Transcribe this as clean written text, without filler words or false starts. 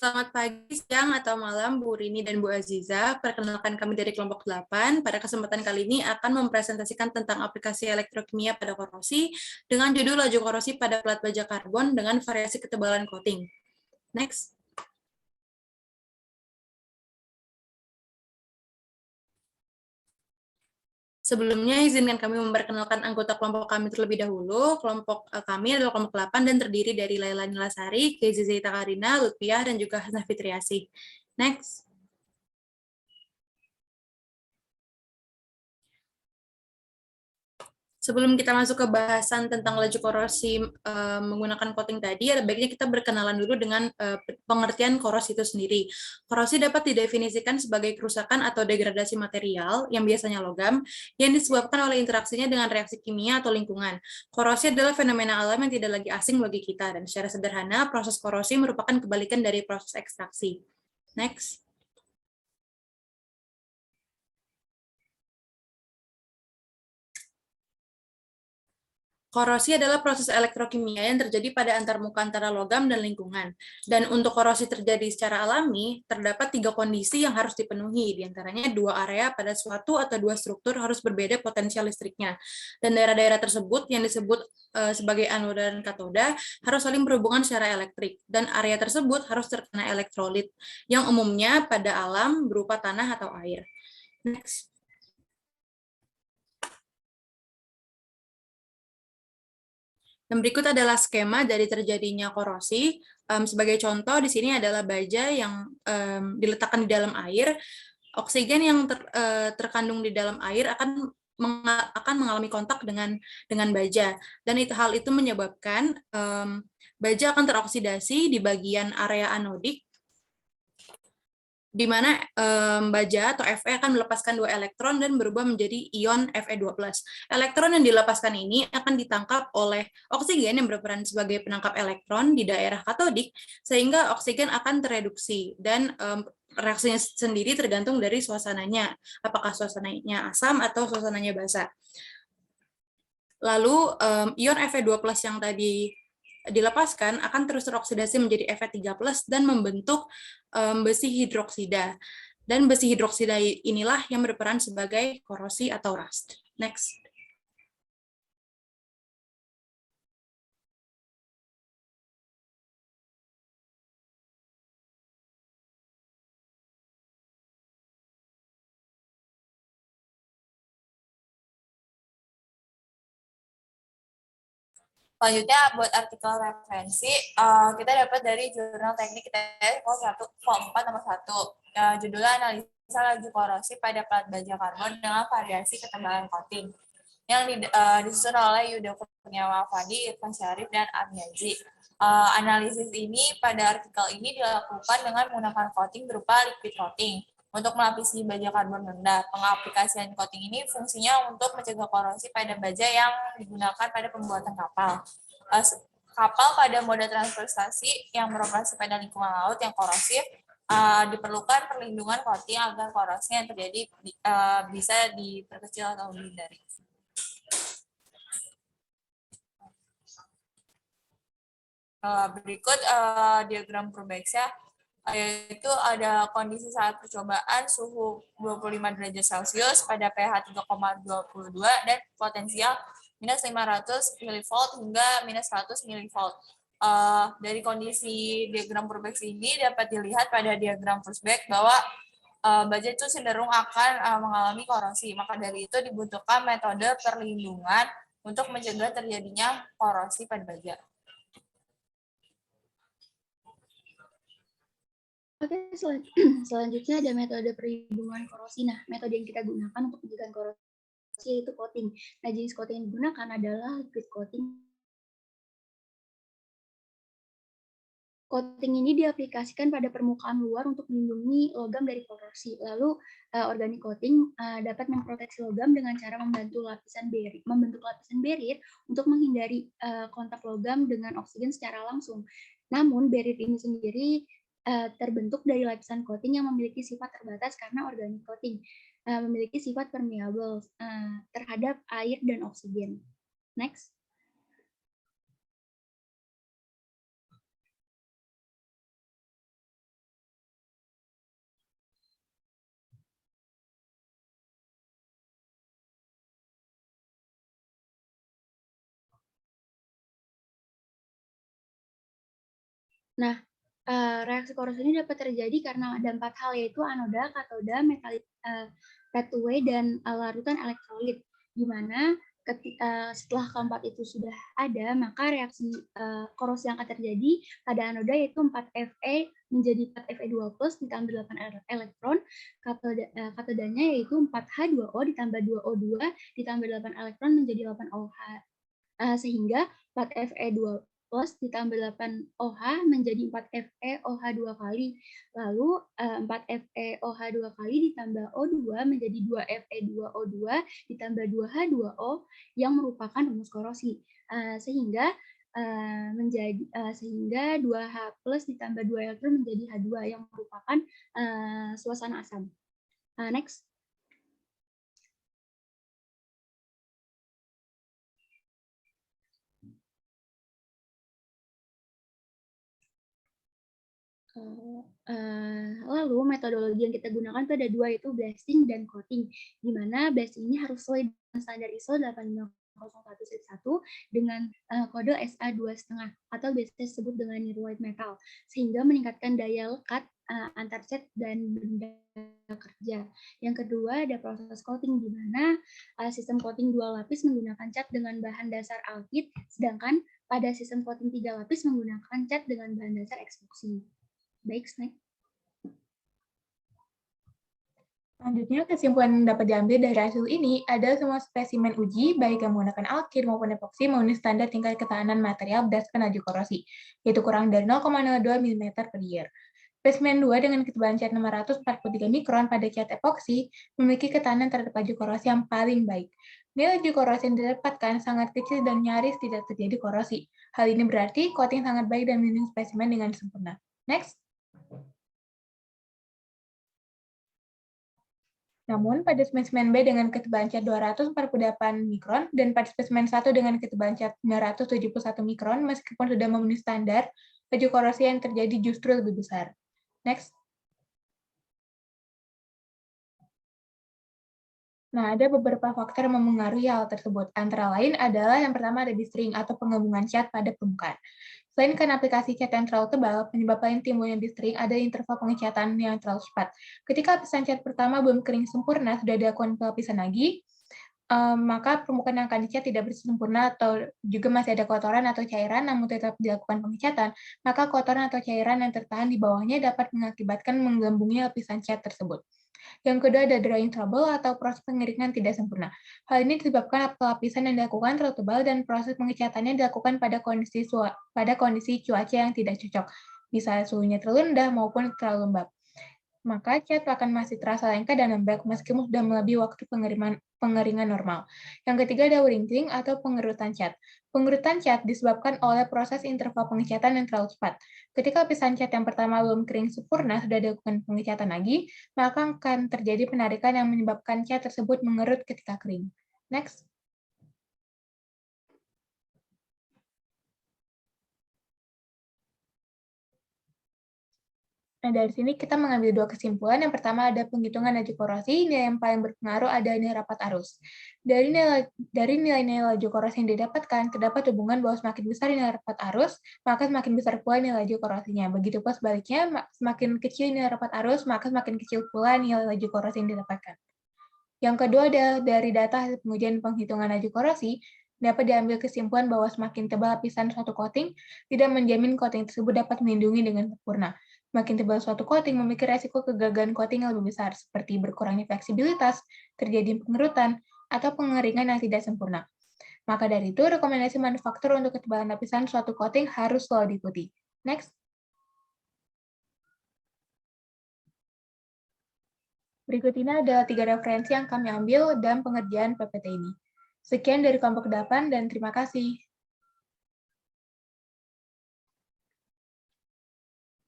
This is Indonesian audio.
Selamat pagi, siang, atau malam, Bu Rini dan Bu Aziza. Perkenalkan kami dari kelompok 8. Pada kesempatan kali ini akan mempresentasikan tentang aplikasi elektrokimia pada korosi dengan judul laju korosi pada plat baja karbon dengan variasi ketebalan coating. Next. Sebelumnya, izinkan kami memperkenalkan anggota kelompok kami terlebih dahulu. Kelompok kami adalah kelompok 8 dan terdiri dari Laila Nilasari, Kezi Zaita Karina, Lutfiah, dan juga Hasna Fitriasih. Next. Sebelum kita masuk ke bahasan tentang laju korosi menggunakan coating tadi, ada baiknya kita berkenalan dulu dengan pengertian korosi itu sendiri. Korosi dapat didefinisikan sebagai kerusakan atau degradasi material, yang biasanya logam, yang disebabkan oleh interaksinya dengan reaksi kimia atau lingkungan. Korosi adalah fenomena alam yang tidak lagi asing bagi kita, dan secara sederhana, proses korosi merupakan kebalikan dari proses ekstraksi. Next. Korosi adalah proses elektrokimia yang terjadi pada antarmuka antara logam dan lingkungan. Dan untuk korosi terjadi secara alami, terdapat 3 kondisi yang harus dipenuhi, diantaranya 2 area pada suatu atau 2 struktur harus berbeda potensial listriknya. Dan daerah-daerah tersebut yang disebut sebagai anoda dan katoda harus saling berhubungan secara elektrik. Dan area tersebut harus terkena elektrolit, yang umumnya pada alam berupa tanah atau air. Next. Dan berikut adalah skema dari terjadinya korosi. Sebagai contoh, di sini adalah baja yang diletakkan di dalam air. Oksigen yang terkandung di dalam air akan mengalami kontak dengan baja. Dan hal itu menyebabkan baja akan teroksidasi di bagian area anodik, di mana baja atau Fe akan melepaskan 2 elektron dan berubah menjadi ion Fe2+. Elektron yang dilepaskan ini akan ditangkap oleh oksigen yang berperan sebagai penangkap elektron di daerah katodik, sehingga oksigen akan tereduksi, dan reaksinya sendiri tergantung dari suasananya, apakah suasananya asam atau suasananya basah. Lalu ion Fe2+ yang tadi dilepaskan akan terus teroksidasi menjadi Fe3+ dan membentuk besi hidroksida. Dan besi hidroksida inilah yang berperan sebagai korosi atau rust. Next. Selanjutnya buat artikel referensi, kita dapat dari jurnal teknik ITS Vol 4 nomor 1. Judulnya analisa laju korosi pada plat baja karbon dengan variasi ketebalan coating, yang disusun oleh Yuda Kurniawa Fadi, Irfan Syarif, dan Armiaji. Analisis ini pada artikel ini dilakukan dengan menggunakan coating berupa liquid coating. Untuk melapisi baja karbon rendah, pengaplikasian coating ini fungsinya untuk mencegah korosi pada baja yang digunakan pada pembuatan kapal. Kapal pada moda transportasi yang beroperasi pada lingkungan laut yang korosif, diperlukan perlindungan coating agar korosi yang terjadi bisa diperkecil atau dihindari. Berikut diagram Purbeck-nya, yaitu ada kondisi saat percobaan suhu 25 derajat Celcius pada pH 3,22 dan potensial minus 500 mV hingga minus 100 mV. Dari kondisi diagram Purbeck ini dapat dilihat pada diagram Purbeck bahwa baja itu cenderung akan mengalami korosi. Maka dari itu dibutuhkan metode perlindungan untuk mencegah terjadinya korosi pada baja. Oke, selanjutnya ada metode perlindungan korosi. Nah, metode yang kita gunakan untuk mencegah korosi yaitu coating. Nah, jenis coating yang digunakan adalah liquid coating. Coating ini diaplikasikan pada permukaan luar untuk melindungi logam dari korosi. Lalu, organic coating dapat memproteksi logam dengan cara membentuk lapisan barrier untuk menghindari kontak logam dengan oksigen secara langsung. Namun, barrier ini sendiri terbentuk dari lapisan coating yang memiliki sifat terbatas karena organic coating memiliki sifat permeable terhadap air dan oksigen. Next. Nah, reaksi korosi ini dapat terjadi karena ada 4 hal, yaitu anoda, katoda, pathway, dan larutan elektrolit. Di mana setelah keempat itu sudah ada, maka reaksi korosi yang akan terjadi pada anoda yaitu 4Fe menjadi 4Fe2+ ditambah 8 elektron, katodanya yaitu 4H2O ditambah 2O2 ditambah 8 elektron menjadi 8OH. Sehingga 4Fe2+ ditambah 8OH menjadi 4FeOH 2 kali. Lalu 4FeOH 2 kali ditambah O2 menjadi 2Fe2O2 ditambah 2H2O yang merupakan rumus korosi. Sehingga 2H+ ditambah 2 elektron menjadi H2 yang merupakan suasana asam. Next. Lalu metodologi yang kita gunakan itu ada 2, yaitu blasting dan coating. Di mana blasting ini harus sesuai dengan standar ISO 85001 dengan kode SA2,5 atau biasa disebut dengan near white metal, sehingga meningkatkan daya lekat antar cat dan benda kerja. Yang kedua ada proses coating, di mana sistem coating 2 lapis menggunakan cat dengan bahan dasar alkit, sedangkan pada sistem coating 3 lapis menggunakan cat dengan bahan dasar ekstruksi. Baik, Snack. Selanjutnya, kesimpulan yang dapat diambil dari hasil ini adalah semua spesimen uji, baik yang menggunakan alkil maupun epoksi, memenuhi standar tingkat ketahanan material berdasarkan laju korosi, yaitu kurang dari 0,02 mm per year. Spesimen 2 dengan ketebalan cat 643 mikron pada cat epoksi memiliki ketahanan terhadap laju korosi yang paling baik. Nilai laju korosi yang didapatkan sangat kecil dan nyaris tidak terjadi korosi. Hal ini berarti coating sangat baik dan melindungi spesimen dengan sempurna. Next. Namun, pada spesimen B dengan ketebalan cat 248 mikron dan pada spesimen 1 dengan ketebalan cat 971 mikron, meskipun sudah memenuhi standar, laju korosi yang terjadi justru lebih besar. Next. Nah, ada beberapa faktor yang memengaruhi hal tersebut. Antara lain adalah yang pertama ada blistering atau penggabungan cat pada permukaan. Selain karena aplikasi cat yang terlalu tebal, penyebab lain timbulnya blistering ada interval pengecatan yang terlalu cepat. Ketika lapisan cat pertama belum kering sempurna, sudah dilakukan pelapisan lagi, maka permukaan yang akan dicat tidak bersih sempurna atau juga masih ada kotoran atau cairan, namun tetap dilakukan pengecatan, maka kotoran atau cairan yang tertahan di bawahnya dapat mengakibatkan menggembungnya lapisan cat tersebut. Yang kedua ada drying trouble atau proses pengeringan tidak sempurna. Hal ini disebabkan pelapisan yang dilakukan terlalu tebal dan proses pengecatannya dilakukan pada kondisi cuaca yang tidak cocok, misalnya suhunya terlalu rendah maupun terlalu lembab. Maka cat akan masih terasa lengket dan lembek meskipun sudah melebihi waktu pengeringan normal. Yang ketiga ada wrinkling atau pengerutan cat. Pengerutan cat disebabkan oleh proses interval pengecatan yang terlalu cepat. Ketika lapisan cat yang pertama belum kering sempurna, sudah dilakukan pengecatan lagi, maka akan terjadi penarikan yang menyebabkan cat tersebut mengerut ketika kering. Next. Nah, dari sini kita mengambil 2 kesimpulan. Yang pertama ada penghitungan laju korosi, nilai yang paling berpengaruh ada nilai rapat arus. Dari nilai-nilai laju korosi yang didapatkan, terdapat hubungan bahwa semakin besar nilai rapat arus, maka semakin besar pula nilai laju korosinya. Begitu pula sebaliknya, semakin kecil nilai rapat arus, maka semakin kecil pula nilai laju korosi yang didapatkan. Yang kedua adalah dari data hasil pengujian penghitungan laju korosi, dapat diambil kesimpulan bahwa semakin tebal lapisan suatu coating, tidak menjamin coating tersebut dapat melindungi dengan sempurna. Semakin tebal suatu coating memiliki resiko kegagalan coating yang lebih besar, seperti berkurangnya fleksibilitas, terjadi pengerutan, atau pengeringan yang tidak sempurna. Maka dari itu, rekomendasi manufaktur untuk ketebalan lapisan suatu coating harus selalu diikuti. Next. Berikut ini adalah 3 referensi yang kami ambil dalam pengerjaan PPT ini. Sekian dari kelompok 8 dan terima kasih.